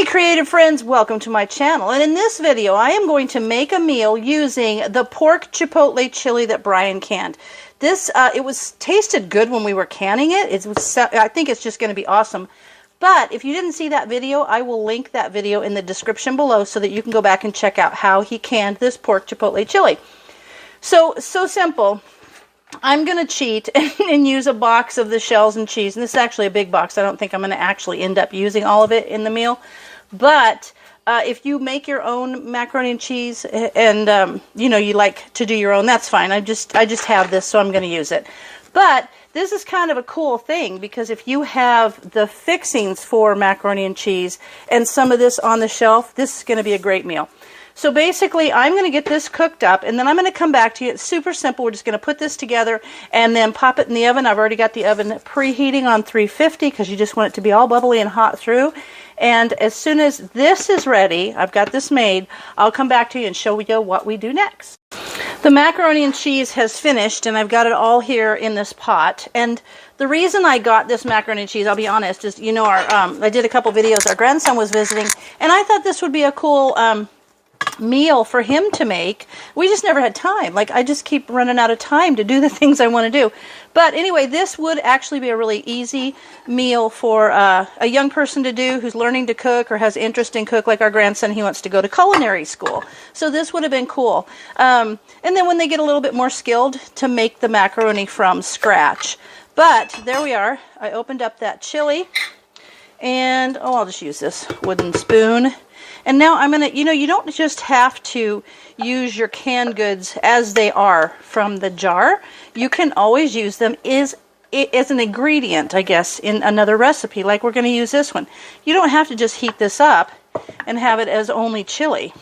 Hey creative friends, welcome to my channel, and in this video I am going to make a meal using the pork chipotle chili that Bryan canned. This it was tasted good when we were canning it. I think it's just going to be awesome. But if you didn't see that video, I will link that video in the description below so that you can go back and check out how he canned this pork chipotle chili. So simple. I'm going to cheat and use a box of the shells and cheese. And this is actually a big box. I don't think I'm going to actually end up using all of it in the meal. But if you make your own macaroni and cheese and, you like to do your own, that's fine. I just have this, so I'm going to use it. But this is kind of a cool thing because if you have the fixings for macaroni and cheese and some of this on the shelf, this is going to be a great meal. So basically, I'm going to get this cooked up, and then I'm going to come back to you. It's super simple. We're just going to put this together and then pop it in the oven. I've already got the oven preheating on 350 because you just want it to be all bubbly and hot through. And as soon as this is ready, I've got this made, I'll come back to you and show you what we do next. The macaroni and cheese has finished, and I've got it all here in this pot. And the reason I got this macaroni and cheese, I'll be honest, is, I did a couple videos. Our grandson was visiting, and I thought this would be a cool meal for him to make. We just never had time. I just keep running out of time to do the things I want to do. But anyway, this would actually be a really easy meal for a young person to do who's learning to cook or has interest in cook, like our grandson. He wants to go to culinary school. So this would have been cool. And then when they get a little bit more skilled, to make the macaroni from scratch. But there we are. I opened up that chili. And, I'll just use this wooden spoon. And now I'm going to, you don't just have to use your canned goods as they are from the jar. You can always use them as an ingredient, I guess, in another recipe, like we're going to use this one. You don't have to just heat this up and have it as only chili.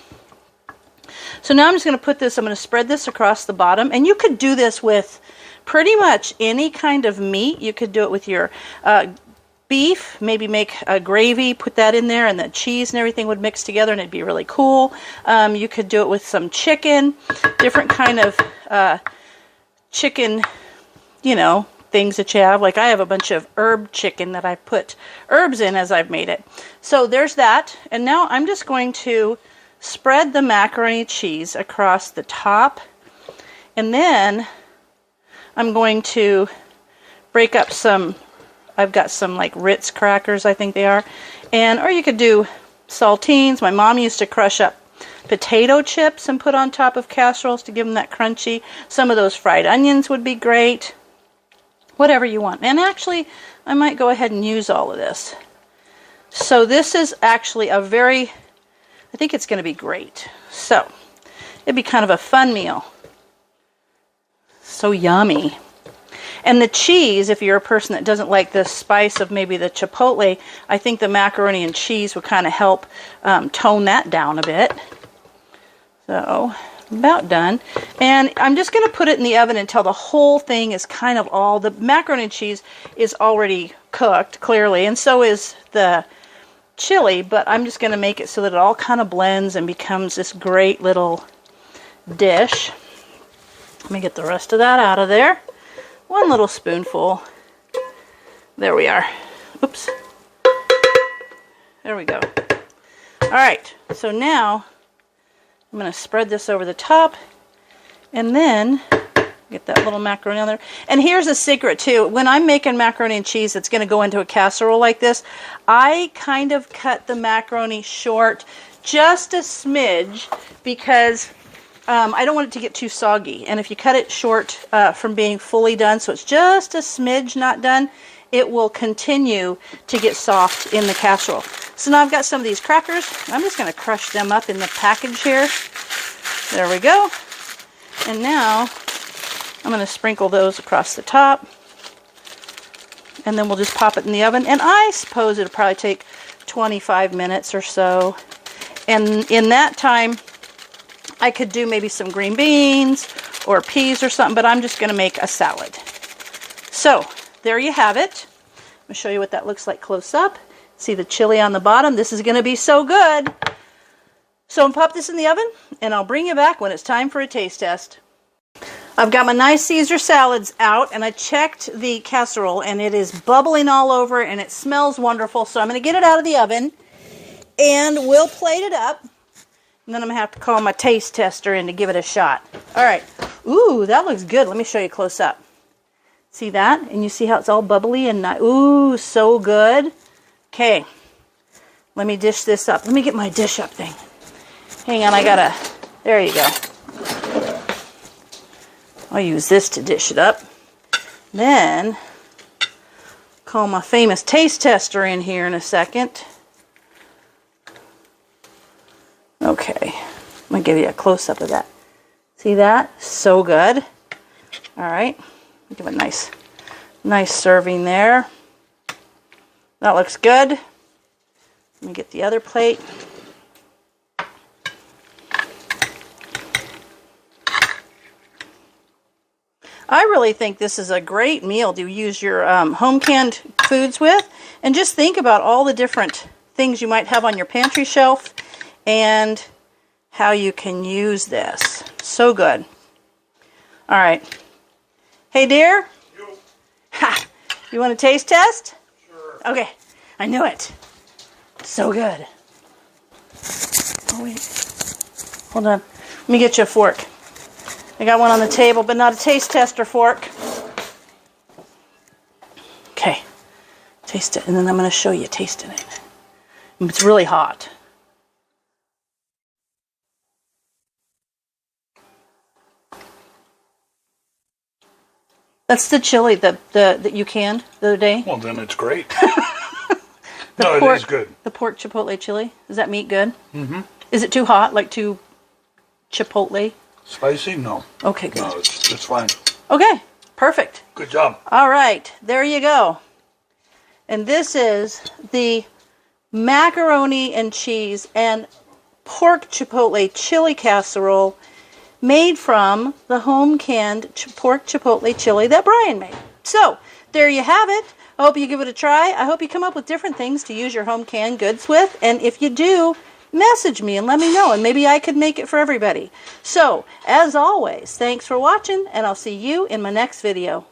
So now I'm just going to put this, I'm going to spread this across the bottom. And you could do this with pretty much any kind of meat. You could do it with your beef, maybe make a gravy, put that in there, and the cheese and everything would mix together, and it'd be really cool. You could do it with some chicken, different kind of chicken, things that you have. Like I have a bunch of herb chicken that I put herbs in as I've made it. So there's that. And now I'm just going to spread the macaroni cheese across the top, and then I'm going to break up some. I've got some Ritz crackers, I think they are. Or you could do saltines. My mom used to crush up potato chips and put on top of casseroles to give them that crunchy. Some of those fried onions would be great. Whatever you want. And actually, I might go ahead and use all of this. So this is actually I think it's going to be great. So, it'd be kind of a fun meal. So yummy. And the cheese, if you're a person that doesn't like the spice of maybe the chipotle, I think the macaroni and cheese would kind of help tone that down a bit. So, about done. And I'm just going to put it in the oven until the whole thing is kind of the macaroni and cheese is already cooked, clearly, and so is the chili, but I'm just going to make it so that it all kind of blends and becomes this great little dish. Let me get the rest of that out of there. One little spoonful. There we are. Oops. There we go. All right. So now I'm going to spread this over the top and then get that little macaroni on there. And here's a secret too. When I'm making macaroni and cheese that's going to go into a casserole like this, I kind of cut the macaroni short just a smidge because I don't want it to get too soggy. And if you cut it short from being fully done, so it's just a smidge not done, it will continue to get soft in the casserole. So now I've got some of these crackers. I'm just going to crush them up in the package here. There we go. And now I'm going to sprinkle those across the top. And then we'll just pop it in the oven. And I suppose it'll probably take 25 minutes or so. And in that time, I could do maybe some green beans or peas or something, but I'm just going to make a salad. So, there you have it. I'm going to show you what that looks like close up. See the chili on the bottom? This is going to be so good. So, I'll pop this in the oven, and I'll bring you back when it's time for a taste test. I've got my nice Caesar salads out, and I checked the casserole, and it is bubbling all over, and it smells wonderful. So I'm going to get it out of the oven, And we'll plate it up. And then I'm going to have to call my taste tester in to give it a shot. All right. Ooh, that looks good. Let me show you close up. See that? And you see how it's all bubbly and nice. Ooh, so good. Okay. Let me dish this up. Let me get my dish up thing. Hang on, I gotta... There you go. I'll use this to dish it up. Then, call my famous taste tester in here in a second. Okay, I'm going to give you a close-up of that. See that? So good. All right, give it a nice serving there. That looks good. Let me get the other plate. I really think this is a great meal to use your home canned foods with. And just think about all the different things you might have on your pantry shelf and how you can use this. So good. All right. Hey, dear. Ha! You want a taste test? Sure. Okay. I knew it. So good. Oh, wait. Hold on. Let me get you a fork. I got one on the table, but not a taste tester fork. Okay. Taste it, and then I'm going to show you tasting it. It's really hot. That's the chili that you canned the other day. Well, then it's great. No, it is good. The pork chipotle chili. Is that meat good? Mm-hmm. Is it too hot, like too chipotle? Spicy? No. Okay, good. No, it's fine. Okay, perfect. Good job. All right, there you go. And this is the macaroni and cheese and pork chipotle chili casserole made from the home canned pork chipotle chili that Bryan made. So, there you have it. I hope you give it a try. I hope you come up with different things to use your home canned goods with. And if you do, message me and let me know, and maybe I could make it for everybody. So, as always, thanks for watching, and I'll see you in my next video.